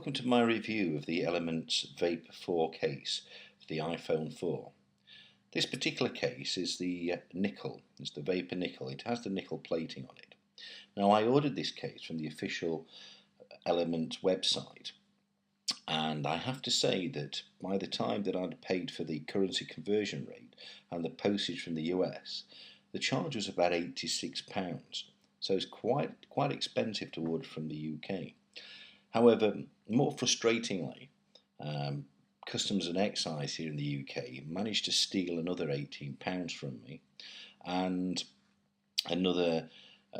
welcome to my review of the Elements Vapor 4 case for the iPhone 4. This particular case is the nickel, it's the Vapor nickel. It has the nickel plating on it. Now I ordered this case from the official Element website, and I have to say that by the time that I'd paid for the currency conversion rate and the postage from the US, the charge was about £86. So it's quite expensive to order from the UK. However, more frustratingly, Customs and Excise here in the UK managed to steal another £18 from me, and another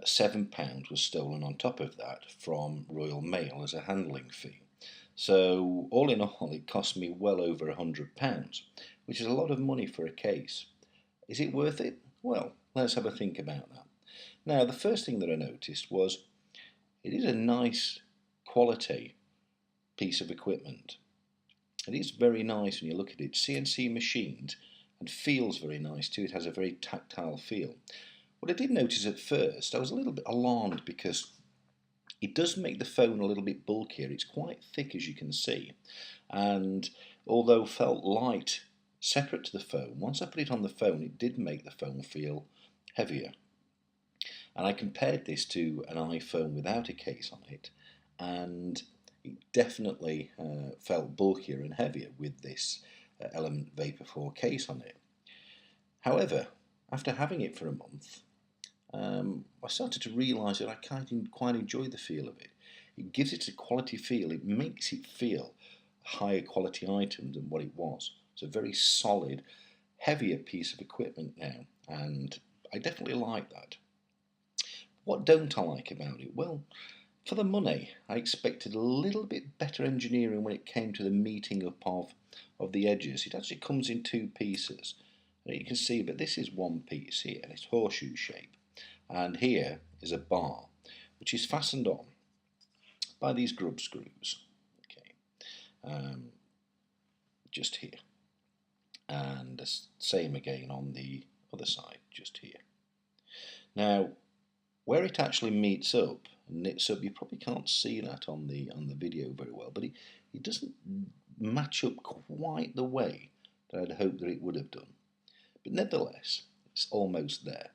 £7 was stolen on top of that from Royal Mail as a handling fee. So all in all, it cost me well over £100, which is a lot of money for a case. Is it worth it? Well, let's have a think about that. Now, the first thing that I noticed was it is a nice quality piece of equipment. It is very nice when you look at it. CNC machined and feels very nice too. It has a very tactile feel. What I did notice at first, I was a little bit alarmed because it does make the phone a little bit bulkier. It's quite thick, as you can see, and although felt light separate to the phone, once I put it on the phone, it did make the phone feel heavier. And I compared this to an iPhone without a case on it, and it definitely felt bulkier and heavier with this Element Vapor 4 case on it. However, after having it for a month, I started to realise that I quite enjoy the feel of it. It gives it a quality feel. It makes it feel a higher quality item than what it was. It's a very solid, heavier piece of equipment now, and I definitely like that. What don't I like about it? Well, for the money, I expected a little bit better engineering when it came to the meeting up of the edges. It actually comes in two pieces. And you can see, but this is one piece here, and it's horseshoe shape. And here is a bar, which is fastened on by these grub screws. Okay, just here. And the same again on the other side, just here. Now, where it actually meets up and knits up, you probably can't see that on the video very well, but it doesn't match up quite the way that I'd hoped that it would have done. But nevertheless, it's almost there.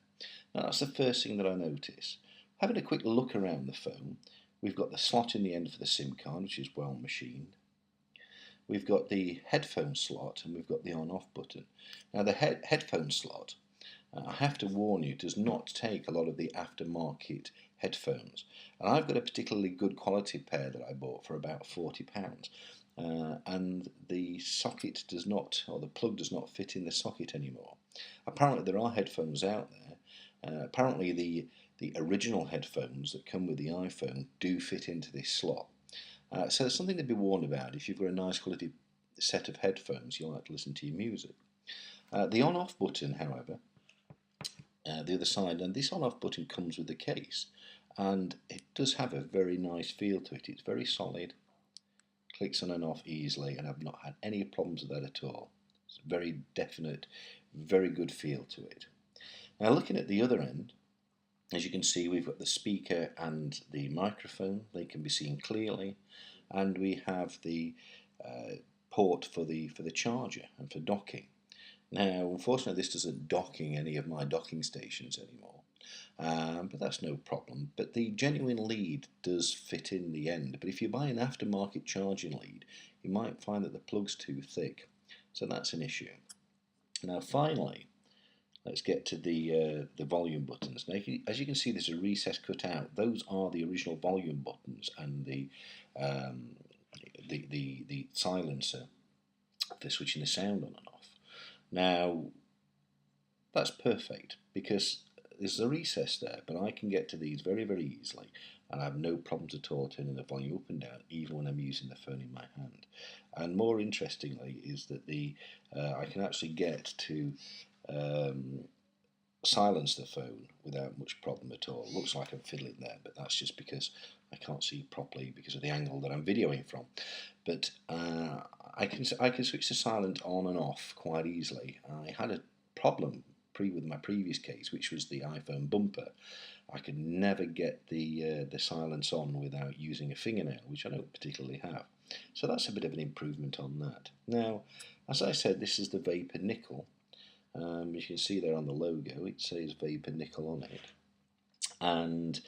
Now that's the first thing that I notice. Having a quick look around the phone, we've got the slot in the end for the SIM card, which is well machined. We've got the headphone slot, and we've got the on-off button. Now the headphone slot, I have to warn you, does not take a lot of the aftermarket headphones. And I've got a particularly good quality pair that I bought for about £40. And the socket does not, or the plug does not fit in the socket anymore. Apparently there are headphones out there. Apparently the original headphones that come with the iPhone do fit into this slot. So there's something to be warned about. If you've got a nice quality set of headphones, you'll like to listen to your music. The on-off button, however, the other side, and this on-off button comes with the case, and it does have a very nice feel to it. It's very solid, clicks on and off easily, and I've not had any problems with that at all. It's a very definite, very good feel to it. Now looking at the other end, as you can see, we've got the speaker and the microphone. They can be seen clearly, and we have the port for the charger and for docking. Now, unfortunately, this doesn't dock in any of my docking stations anymore, but that's no problem. But the genuine lead does fit in the end. But if you buy an aftermarket charging lead, you might find that the plug's too thick. So that's an issue. Now, finally, let's get to the volume buttons. Now, as you can see, there's a recess cut out. Those are the original volume buttons and the silencer for switching the sound on and off. Now, that's perfect because there's a recess there, but I can get to these very, very easily, and I have no problems at all turning the volume up and down, even when I'm using the phone in my hand. And more interestingly is that I can actually get to silence the phone without much problem at all. It looks like I'm fiddling there, but that's just because I can't see properly because of the angle that I'm videoing from. But I can switch the silent on and off quite easily. I had a problem with my previous case, which was the iPhone bumper. I could never get the silence on without using a fingernail, which I don't particularly have. So that's a bit of an improvement on that. Now, as I said, this is the Vapor Nickel. As you can see there on the logo, it says Vapor Nickel on it. And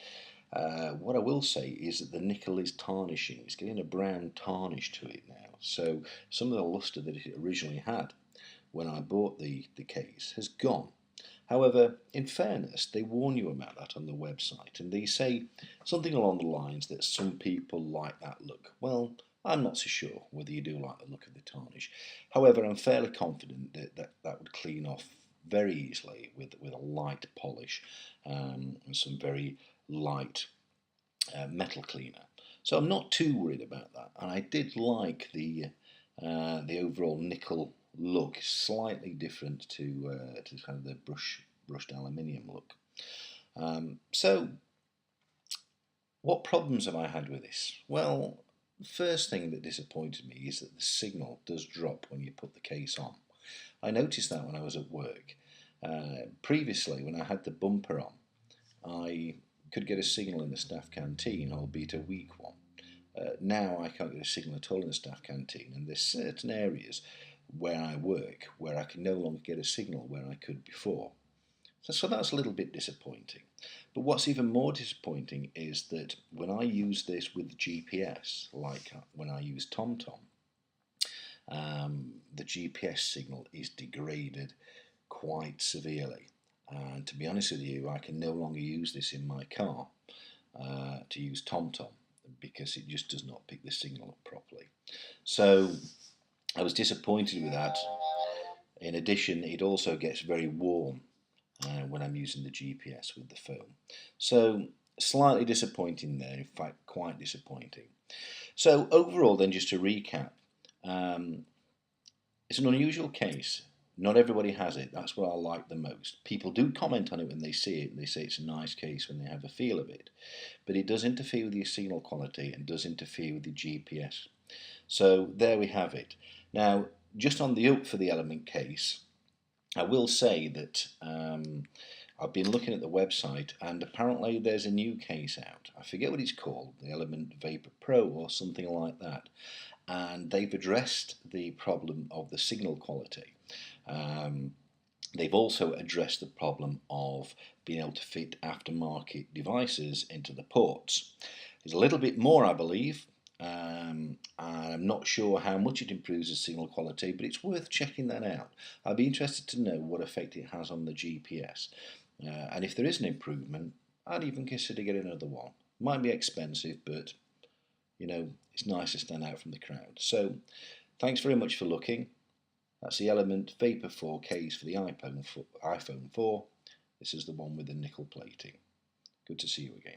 what I will say is that the nickel is tarnishing. It's getting a brown tarnish to it now. So some of the luster that it originally had when I bought the case has gone. However, in fairness, they warn you about that on the website, and they say something along the lines that some people like that look. Well, I'm not so sure whether you do like the look of the tarnish. However, I'm fairly confident that would clean off very easily with a light polish and some very light metal cleaner. So I'm not too worried about that, and I did like the overall nickel look, slightly different to kind of the brushed aluminium look. So what problems have I had with this? Well, the first thing that disappointed me is that the signal does drop when you put the case on. I noticed that when I was at work. Previously, when I had the bumper on, I could get a signal in the staff canteen, albeit a weak one. Now I can't get a signal at all in the staff canteen, and there's certain areas where I work where I can no longer get a signal where I could before. So that's a little bit disappointing. But what's even more disappointing is that when I use this with GPS, like when I use TomTom, the GPS signal is degraded quite severely. And to be honest with you, I can no longer use this in my car to use TomTom because it just does not pick the signal up properly. So I was disappointed with that. In addition, it also gets very warm when I'm using the GPS with the phone. So slightly disappointing there, in fact quite disappointing. So overall then, just to recap, it's an unusual case. Not everybody has it. That's what I like the most. People do comment on it when they see it, and they say it's a nice case when they have a feel of it. But it does interfere with your signal quality and does interfere with the GPS. So there we have it. Now, just on the up for the Element case, I will say that I've been looking at the website, and apparently there's a new case out. I forget what it's called, the Element Vapor Pro or something like that. And they've addressed the problem of the signal quality. They've also addressed the problem of being able to fit aftermarket devices into the ports. There's a little bit more, I believe. I'm not sure how much it improves the signal quality, but it's worth checking that out. I'd be interested to know what effect it has on the GPS. And if there is an improvement, I'd even consider getting another one. Might be expensive, but you know, it's nice to stand out from the crowd. So, thanks very much for looking. That's the Element Vapor 4 case for the iPhone 4. This is the one with the nickel plating. Good to see you again.